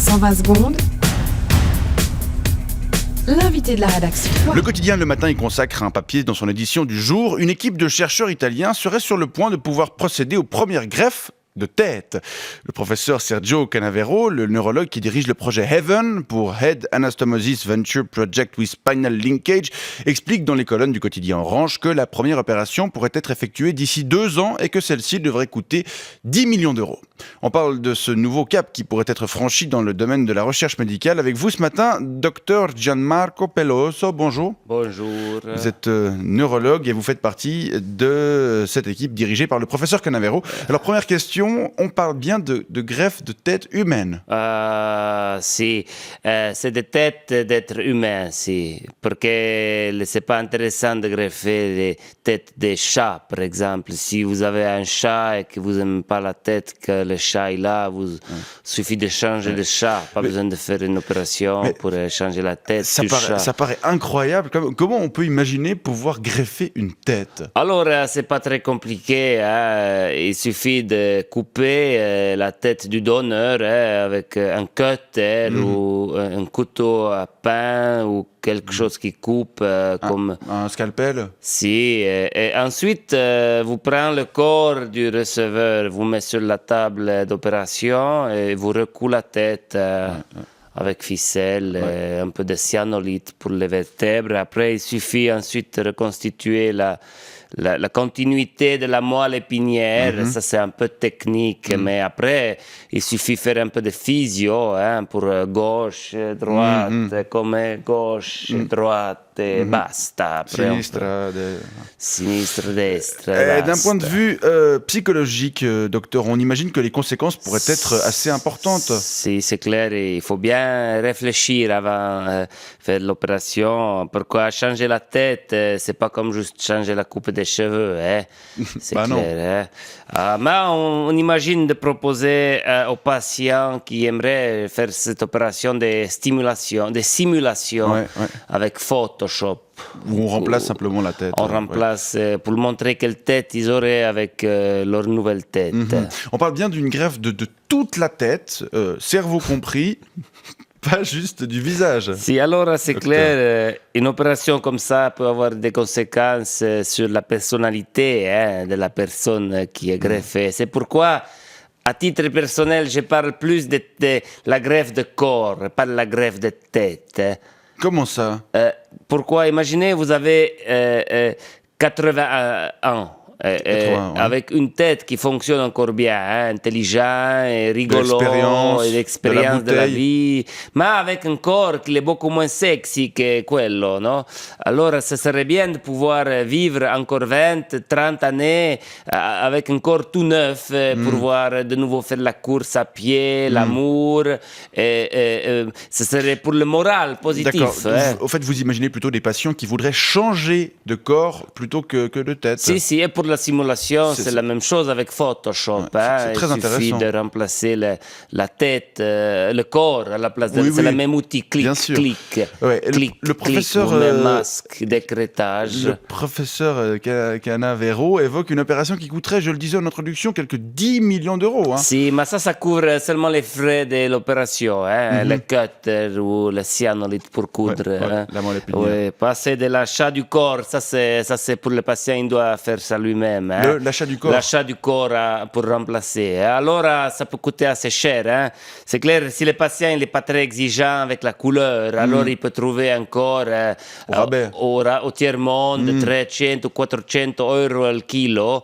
120 secondes. L'invité de la rédaction. Le quotidien Le Matin y consacre un papier dans son édition du jour. Une équipe de chercheurs italiens serait sur le point de pouvoir procéder aux premières greffes de tête. Le professeur Sergio Canavero, le neurologue qui dirige le projet Heaven pour Head Anastomosis Venture Project with Spinal Linkage, explique dans les colonnes du quotidien Orange que la première opération pourrait être effectuée d'ici 2 ans et que celle-ci devrait coûter 10 millions d'euros. On parle de ce nouveau cap qui pourrait être franchi dans le domaine de la recherche médicale. Avec vous ce matin, Dr Gianmarco Peloso, bonjour. Bonjour. Vous êtes neurologue et vous faites partie de cette équipe dirigée par le professeur Canavero. Alors première question, on parle bien de greffe de tête humaine. Si, c'est des têtes d'êtres humains, si. Parce que c'est pas intéressant de greffer les têtes des chats, par exemple. Si vous avez un chat et que vous n'aimez pas la tête que le chat est là, suffit de changer le chat. Pas besoin de faire une opération pour changer la tête du chat. Ça paraît incroyable. Comment on peut imaginer pouvoir greffer une tête? Alors, c'est pas très compliqué. Il suffit de couper la tête du donneur avec un cutter ou un couteau à pain ou quelque chose qui coupe comme... Un scalpel? Si, et ensuite, vous prenez le corps du receveur, vous mettez sur la table d'opération et vous recoulez la tête avec ficelle, un peu de cyanolite pour les vertèbres. Après, il suffit ensuite de reconstituer la continuité de la moelle épinière. Ça c'est un peu technique, mais après il suffit de faire un peu de physio pour gauche, droite, comme gauche, droite et basta. Après, sinistre, destra. D'un point de vue psychologique, docteur, on imagine que les conséquences pourraient être assez importantes. Si, c'est clair, il faut bien réfléchir avant de faire l'opération. Pourquoi changer la tête, c'est pas comme juste changer la coupe des cheveux, c'est clair. Mais on imagine de proposer aux patients qui aimeraient faire cette opération des simulations avec Photoshop. Où on remplace simplement la tête. On remplace pour montrer quelle tête ils auraient avec leur nouvelle tête. On parle bien d'une greffe de toute la tête, cerveau compris. Pas juste du visage. Si, alors c'est clair, une opération comme ça peut avoir des conséquences sur la personnalité de la personne qui est greffée. C'est pourquoi, à titre personnel, je parle plus de la greffe de corps, pas de la greffe de tête. Comment ça? Pourquoi? Imaginez, vous avez 80 ans. Avec une tête qui fonctionne encore bien, intelligent, et rigolo, et l'expérience de la vie, mais avec un corps qui est beaucoup moins sexy que quello, no? Alors, ce serait bien de pouvoir vivre encore 20, 30 années avec un corps tout neuf pour pouvoir de nouveau faire la course à pied, l'amour, et ce serait pour le moral positif. D'accord. Au fait, vous imaginez plutôt des patients qui voudraient changer de corps plutôt que de tête. Si, et pour la simulation, c'est la même chose avec Photoshop. C'est très intéressant. Il suffit de remplacer la tête, le corps à la place de... c'est le même outil, clic. Le professeur... même masque, décrétage. Le professeur Canavero évoque une opération qui coûterait, je le disais en introduction, quelques 10 millions d'euros. Si, mais ça couvre seulement les frais de l'opération, le cutter ou le cyanolite pour coudre. La moelle épinière. Passer de l'achat du corps, ça c'est pour le patient, il doit faire ça lui-même. L'achat du corps. L'achat du corps pour remplacer. Alors, ça peut coûter assez cher. C'est clair, si le patient n'est pas très exigeant avec la couleur, alors il peut trouver un corps au tiers-monde 300 ou 400 euros le kilo.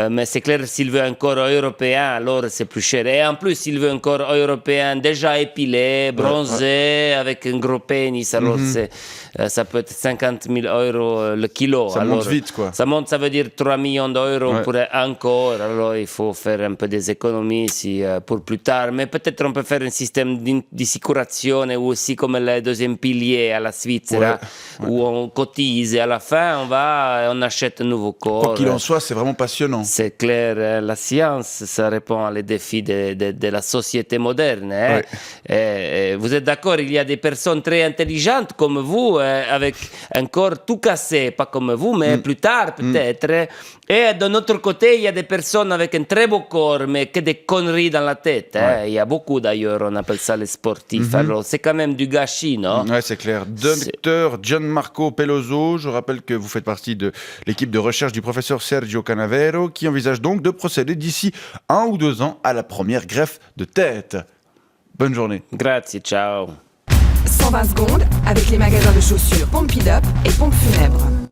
Mais c'est clair, s'il veut un corps européen, alors c'est plus cher. Et en plus, s'il veut un corps européen déjà épilé, bronzé, avec un gros pénis, alors ça peut être 50 000 euros le kilo. Ça monte vite, quoi. Ça monte, ça veut dire 3 millions d'euros pour encore. Alors, il faut faire un peu des économies pour plus tard. Mais peut-être on peut faire un système di sicurazione aussi comme le deuxième pilier à la Suisse, où on cotise et à la fin, on achète un nouveau corps. Quoi qu'il en soit, c'est vraiment passionnant. C'est clair, la science, ça répond à les défis de la société moderne. Et vous êtes d'accord, il y a des personnes très intelligentes comme vous, avec un corps tout cassé, pas comme vous, mais plus tard peut-être, Et de notre côté, il y a des personnes avec un très beau corps, mais que des conneries dans la tête. Hein. Il y a beaucoup d'ailleurs, on appelle ça les sportifs. Alors c'est quand même du gâchis, non? Ouais, c'est clair. Docteur Gianmarco Peloso, je rappelle que vous faites partie de l'équipe de recherche du professeur Sergio Canavero, qui envisage donc de procéder d'ici 1 ou 2 ans à la première greffe de tête. Bonne journée. Grazie, ciao. 120 secondes avec les magasins de chaussures Pump It Up et Pompe Funèbre.